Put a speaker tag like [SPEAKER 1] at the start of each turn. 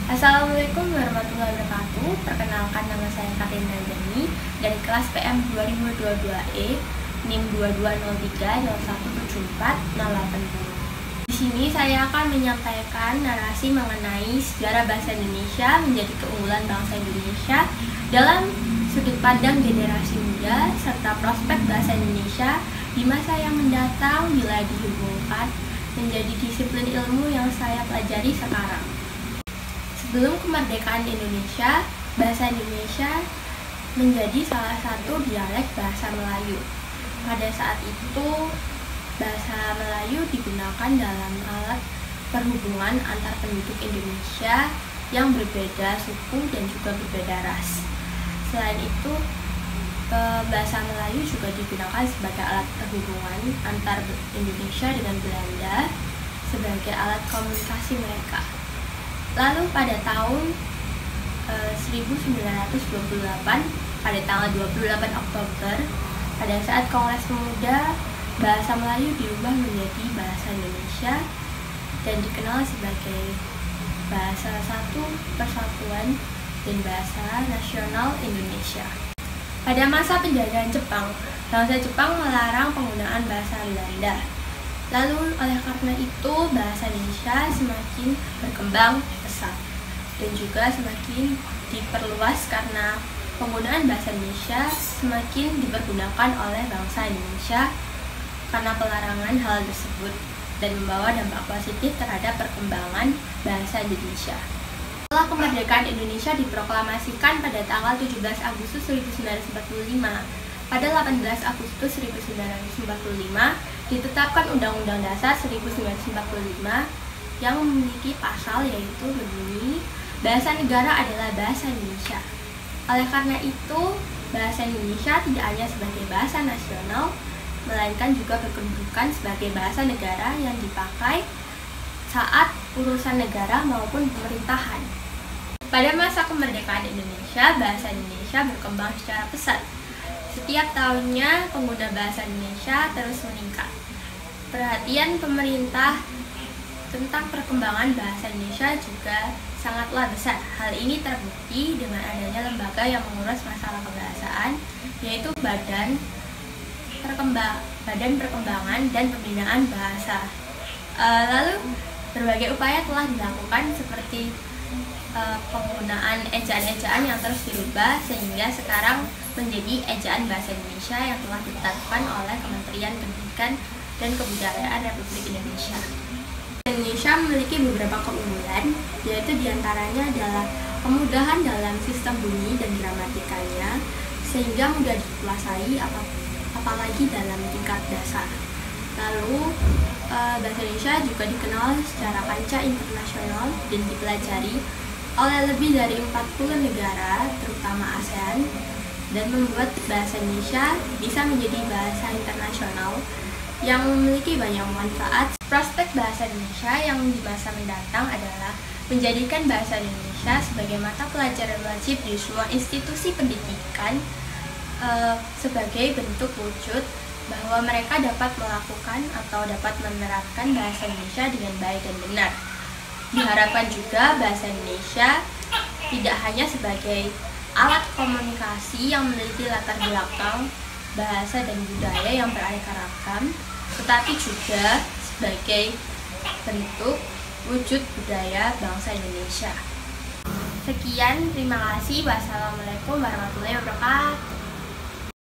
[SPEAKER 1] Assalamualaikum warahmatullahi wabarakatuh. Perkenalkan, nama saya Katrina Dani dari kelas PM 2022E NIM 2203-0174-080. Di sini saya akan menyampaikan narasi mengenai sejarah bahasa Indonesia menjadi keunggulan bangsa Indonesia dalam sudut pandang generasi muda serta prospek bahasa Indonesia di masa yang mendatang bila dihubungkan menjadi disiplin ilmu yang saya pelajari sekarang. Sebelum kemerdekaan Indonesia, bahasa Indonesia menjadi salah satu dialek bahasa Melayu. Pada saat itu, bahasa Melayu digunakan dalam alat perhubungan antar penduduk Indonesia yang berbeda suku dan juga berbeda ras. Selain itu, bahasa Melayu juga digunakan sebagai alat perhubungan antar Indonesia dengan Belanda sebagai alat komunikasi mereka. Lalu pada tahun 1928, pada tanggal 28 Oktober, pada saat Kongres Pemuda, bahasa Melayu diubah menjadi bahasa Indonesia dan dikenal sebagai bahasa satu persatuan dan bahasa nasional Indonesia. Pada masa penjajahan Jepang, bangsa Jepang melarang penggunaan bahasa Belanda. Lalu oleh karena itu bahasa Indonesia semakin berkembang pesat dan juga semakin diperluas karena penggunaan bahasa Indonesia semakin dipergunakan oleh bangsa Indonesia karena pelarangan hal tersebut dan membawa dampak positif terhadap perkembangan bahasa Indonesia. Setelah kemerdekaan Indonesia diproklamasikan pada tanggal 17 Agustus 1945, pada 18 Agustus 1945 ditetapkan Undang-Undang Dasar 1945 yang memiliki pasal yaitu berbunyi, bahasa negara adalah bahasa Indonesia. Oleh karena itu, bahasa Indonesia tidak hanya sebagai bahasa nasional, melainkan juga berkedudukan sebagai bahasa negara yang dipakai saat urusan negara maupun pemerintahan. Pada masa kemerdekaan Indonesia, bahasa Indonesia berkembang secara pesat. Setiap tahunnya pengguna bahasa Indonesia terus meningkat. Perhatian pemerintah tentang perkembangan bahasa Indonesia juga sangatlah besar. Hal ini terbukti dengan adanya lembaga yang mengurus masalah kebahasaan, yaitu Badan Perkembangan dan Pembinaan Bahasa. Lalu berbagai upaya telah dilakukan seperti penggunaan ejaan-ejaan yang terus dirubah sehingga sekarang menjadi ejaan bahasa Indonesia yang telah ditetapkan oleh Kementerian Pendidikan dan Kebudayaan Republik Indonesia. Indonesia memiliki beberapa keunggulan, yaitu diantaranya adalah kemudahan dalam sistem bunyi dan gramatikanya sehingga mudah dikuasai apalagi dalam tingkat dasar. Lalu bahasa Indonesia juga dikenal secara kancah internasional dan dipelajari oleh lebih dari 40 negara, terutama ASEAN, dan membuat bahasa Indonesia bisa menjadi bahasa internasional yang memiliki banyak manfaat. Prospek bahasa Indonesia yang di masa mendatang adalah menjadikan bahasa Indonesia sebagai mata pelajaran wajib di semua institusi pendidikan sebagai bentuk wujud bahwa mereka dapat melakukan atau dapat menerapkan bahasa Indonesia dengan baik dan benar. Diharapkan juga bahasa Indonesia tidak hanya sebagai alat komunikasi yang memiliki latar belakang bahasa dan budaya yang beraneka ragam, tetapi juga sebagai bentuk wujud budaya bangsa Indonesia. Sekian, terima kasih. Wassalamualaikum warahmatullahi wabarakatuh.